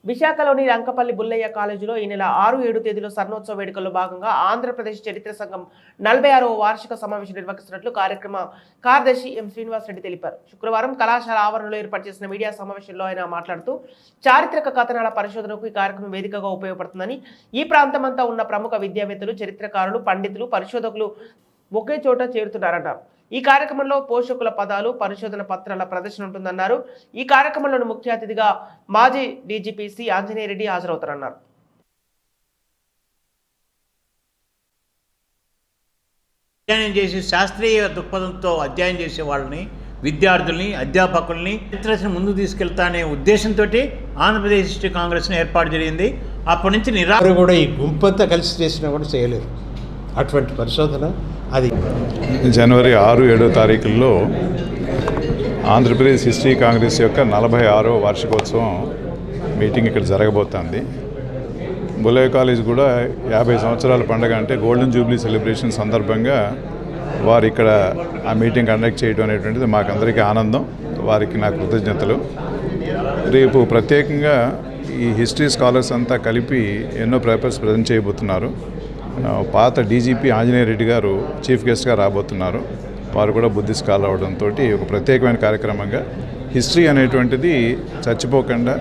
విశాఖలోని రంకపల్లి బుల్లయ్య కాలేజీలో ఈ నెల 6-7 తేదీలో స్వర్ణోత్సవ వేడుకల్లో భాగంగా ఆంధ్రప్రదేశ్ చరిత్ర సంఘం 46వ వార్షిక సమావేశం నిర్వహిస్తున్నట్లు కార్యక్రమ కార్యదర్శి ఎం శ్రీనివాస్ రెడ్డి తెలిపారు. శుక్రవారం కళాశాల ఆవరణలో ఏర్పాటు చేసిన మీడియా సమావేశంలో ఆయన మాట్లాడుతూ చారిత్రక కథనాల పరిశోధనకు ఈ కార్యక్రమం వేదికగా ఉపయోగపడుతుందని, ఈ ప్రాంతమంతా ఉన్న ప్రముఖ విద్యావేత్తలు, చరిత్రకారులు, పండితులు, పరిశోధకులు ఒకే చోట చేరుతున్నారన్నారు. ఈ కార్యక్రమంలో పోషకుల పదాలు, పరిశోధన పత్రాల ప్రదర్శన ఉంటుందన్నారు. ఈ కార్యక్రమంలో ముఖ్య అతిథిగా మాజీ డీజీపీ సి ఆంజనేయ రెడ్డి హాజరవుతారన్నారు. అధ్యయనం చేసి శాస్త్రీయ దృక్పథంతో అధ్యయనం చేసే వాళ్ళని, విద్యార్థుల్ని, అధ్యాపకుల్ని చరిత్రను ముందుకు తీసుకెళ్తానే ఉద్దేశంతో ఆంధ్రప్రదేశ్ హిస్టరీ కాంగ్రెస్ని ఏర్పాటు జరిగింది. అప్పటి నుంచి నిరాశ కూడా ఈ గుంపంతా కలిసి చేసినా కూడా చేయలేరు అటువంటి పరిశోధన. అది జనవరి 6-7 తారీఖుల్లో ఆంధ్రప్రదేశ్ హిస్టరీ కాంగ్రెస్ యొక్క 46వ వార్షికోత్సవం మీటింగ్ ఇక్కడ జరగబోతోంది. బుల్లయ్య కాలేజ్ కూడా 50 సంవత్సరాల పండుగ అంటే గోల్డెన్ జూబ్లీ సెలబ్రేషన్ సందర్భంగా వారు ఇక్కడ ఆ మీటింగ్ కండక్ట్ చేయడం అనేటువంటిది మాకందరికీ ఆనందం. వారికి నా కృతజ్ఞతలు. రేపు ప్రత్యేకంగా ఈ హిస్టరీ స్కాలర్స్ అంతా కలిపి ఎన్నో పేపర్స్ ప్రజెంట్ చేయబోతున్నారు. పాత డీజీపీ ఆంజనేయ రెడ్డి గారు చీఫ్ గెస్ట్గా రాబోతున్నారు. వారు కూడా బుద్ధి స్కాలర్ అవడంతో ఒక ప్రత్యేకమైన కార్యక్రమంగా హిస్టరీ అనేటువంటిది చచ్చిపోకుండా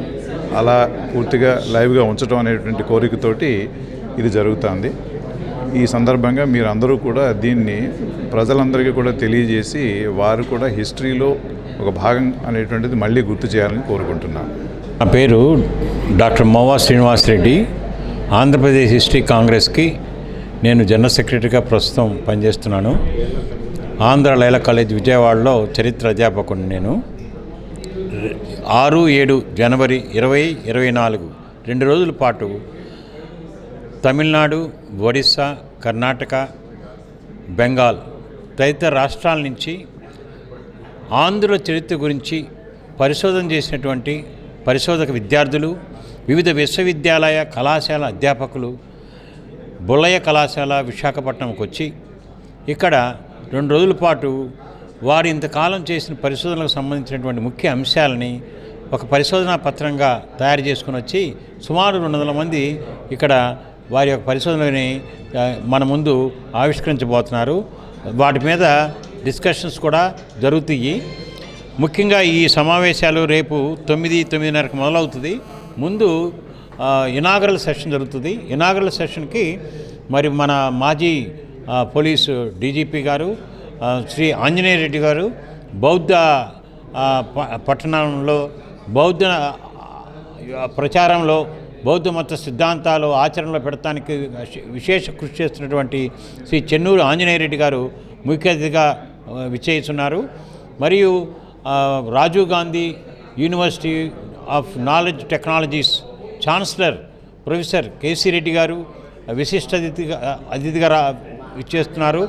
అలా పూర్తిగా లైవ్గా ఉంచడం అనేటువంటి కోరికతోటి ఇది జరుగుతుంది. ఈ సందర్భంగా మీరు అందరూ కూడా దీన్ని ప్రజలందరికీ కూడా తెలియజేసి వారు కూడా హిస్టరీలో ఒక భాగం అనేటువంటిది మళ్ళీ గుర్తు చేయాలని కోరుకుంటున్నాను. నా పేరు డాక్టర్ మోవా శ్రీనివాస్ రెడ్డి. ఆంధ్రప్రదేశ్ హిస్టరీ కాంగ్రెస్కి నేను జనరల్ సెక్రటరీగా ప్రస్తుతం పనిచేస్తున్నాను. ఆంధ్ర లైలా కాలేజ్ విజయవాడలో చరిత్ర అధ్యాపకుడిని నేను. 6-7 జనవరి 2024 2 రోజుల పాటు తమిళనాడు, ఒడిస్సా, కర్ణాటక, బెంగాల్ తదితర రాష్ట్రాల నుంచి ఆంధ్రుల చరిత్ర గురించి పరిశోధన చేసినటువంటి పరిశోధక విద్యార్థులు, వివిధ విశ్వవిద్యాలయ కళాశాల అధ్యాపకులు బుల్లయ్య కళాశాల విశాఖపట్నంకి వచ్చి ఇక్కడ 2 రోజుల పాటు వారు ఇంతకాలం చేసిన పరిశోధనలకు సంబంధించినటువంటి ముఖ్య అంశాలని ఒక పరిశోధనా పత్రంగా తయారు చేసుకుని వచ్చి సుమారు 200 మంది ఇక్కడ వారి యొక్క పరిశోధనని మన ముందు ఆవిష్కరించబోతున్నారు. వాటి మీద డిస్కషన్స్ కూడా జరుగుతాయి. ముఖ్యంగా ఈ సమావేశాలు రేపు 9-9:30 మొదలవుతుంది. ముందు ఇనాగరల్ సెషన్ జరుగుతుంది. ఇనాగరల్ సెషన్కి మరి మన మాజీ పోలీసు డీజీపీ గారు శ్రీ ఆంజనేయ రెడ్డి గారు బౌద్ధ పట్టణంలో బౌద్ధ ప్రచారంలో బౌద్ధ మత సిద్ధాంతాలు ఆచరణలో పెడతానికి విశేష కృషి చేస్తున్నటువంటి శ్రీ చెన్నూరు ఆంజనేయ రెడ్డి గారు ముఖ్య అతిథిగా విచ్చేస్తున్నారు. మరియు Rajiv Gandhi university of knowledge technologies chancellor professor KC Reddy garu విశిష్ట అతిథిగా విచ్చేస్తున్నారు.